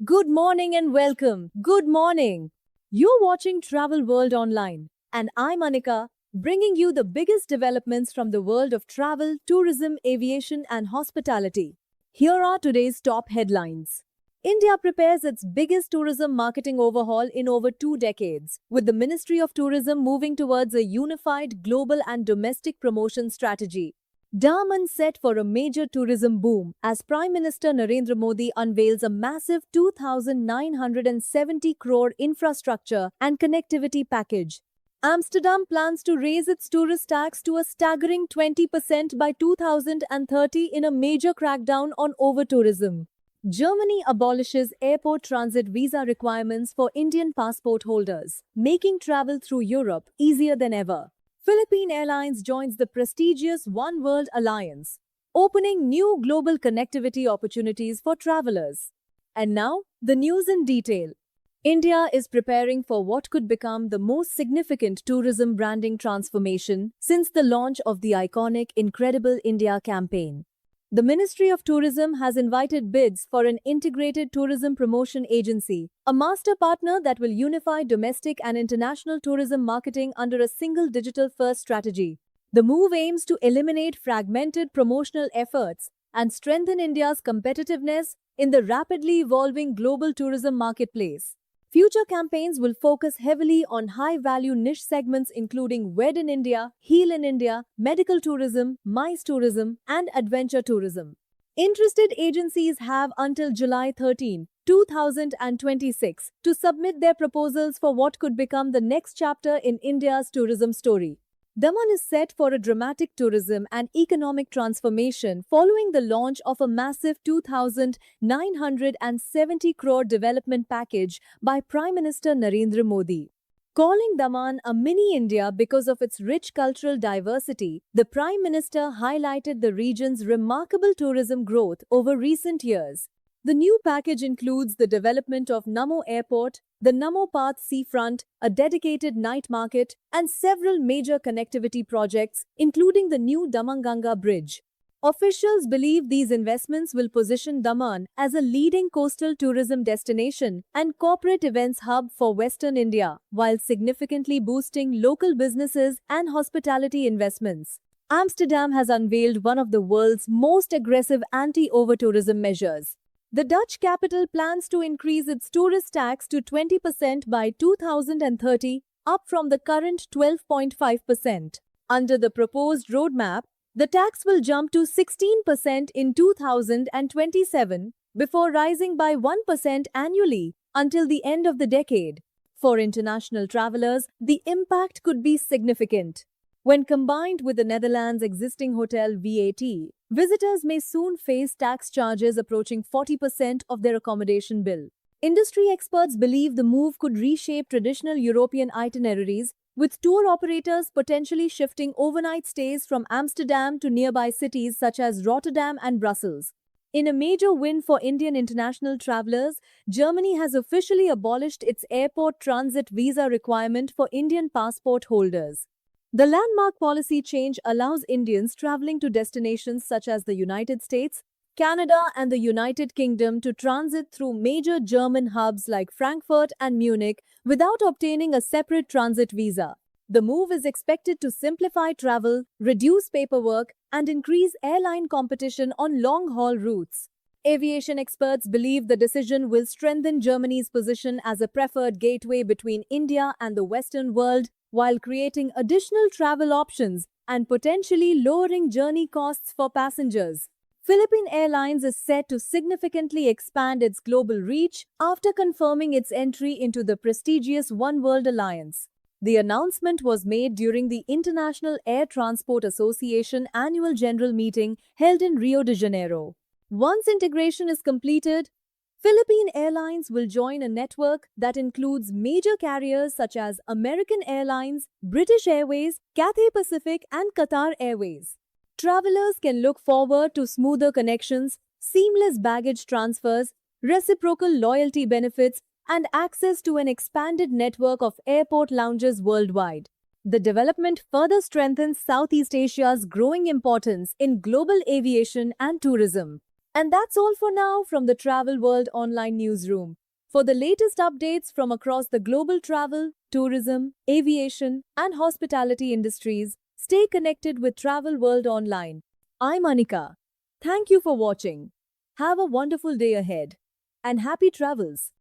Good morning and welcome. Good morning. You're watching Travel World Online, and I'm Anika, bringing you the biggest developments from the world of travel, tourism, aviation, and hospitality. Here are today's top headlines. India prepares its biggest tourism marketing overhaul in over 2 decades, with the Ministry of Tourism moving towards a unified global and domestic promotion strategy. Daman set for a major tourism boom as Prime Minister Narendra Modi unveils a massive 2,970 crore infrastructure and connectivity package. Amsterdam plans to raise its tourist tax to a staggering 20% by 2030 in a major crackdown on over-tourism. Germany abolishes airport transit visa requirements for Indian passport holders, making travel through Europe easier than ever. Philippine Airlines joins the prestigious One World Alliance, opening new global connectivity opportunities for travelers. And now, the news in detail. India is preparing for what could become the most significant tourism branding transformation since the launch of the iconic Incredible India campaign. The Ministry of Tourism has invited bids for an integrated tourism promotion agency, a master partner that will unify domestic and international tourism marketing under a single digital-first strategy. The move aims to eliminate fragmented promotional efforts and strengthen India's competitiveness in the rapidly evolving global tourism marketplace. Future campaigns will focus heavily on high-value niche segments including Wed in India, Heal in India, medical tourism, MICE tourism, and adventure tourism. Interested agencies have until July 13, 2026 to submit their proposals for what could become the next chapter in India's tourism story. Daman is set for a dramatic tourism and economic transformation following the launch of a massive 2,970 crore development package by Prime Minister Narendra Modi. Calling Daman a mini India because of its rich cultural diversity, the Prime Minister highlighted the region's remarkable tourism growth over recent years. The new package includes the development of Namo Airport, the Namo Path seafront, a dedicated night market, and several major connectivity projects, including the new Damanganga Bridge. Officials believe these investments will position Daman as a leading coastal tourism destination and corporate events hub for Western India, while significantly boosting local businesses and hospitality investments. Amsterdam has unveiled one of the world's most aggressive anti-over-tourism measures. The Dutch capital plans to increase its tourist tax to 20% by 2030, up from the current 12.5%. Under the proposed roadmap, the tax will jump to 16% in 2027 before rising by 1% annually until the end of the decade. For international travelers, the impact could be significant. When combined with the Netherlands' existing hotel VAT, visitors may soon face tax charges approaching 40% of their accommodation bill. Industry experts believe the move could reshape traditional European itineraries, with tour operators potentially shifting overnight stays from Amsterdam to nearby cities such as Rotterdam and Brussels. In a major win for Indian international travelers, Germany has officially abolished its airport transit visa requirement for Indian passport holders. The landmark policy change allows Indians traveling to destinations such as the United States, Canada, and the United Kingdom to transit through major German hubs like Frankfurt and Munich without obtaining a separate transit visa. The move is expected to simplify travel, reduce paperwork, and increase airline competition on long-haul routes. Aviation experts believe the decision will strengthen Germany's position as a preferred gateway between India and the Western world, while creating additional travel options and potentially lowering journey costs for passengers. Philippine Airlines is set to significantly expand its global reach after confirming its entry into the prestigious One World Alliance. The announcement was made during the International Air Transport Association annual general meeting held in Rio de Janeiro. Once integration is completed, Philippine Airlines will join a network that includes major carriers such as American Airlines, British Airways, Cathay Pacific, and Qatar Airways. Travelers can look forward to smoother connections, seamless baggage transfers, reciprocal loyalty benefits, and access to an expanded network of airport lounges worldwide. The development further strengthens Southeast Asia's growing importance in global aviation and tourism. And that's all for now from the Travel World Online Newsroom. For the latest updates from across the global travel, tourism, aviation, and hospitality industries, stay connected with Travel World Online. I'm Anika. Thank you for watching. Have a wonderful day ahead and happy travels.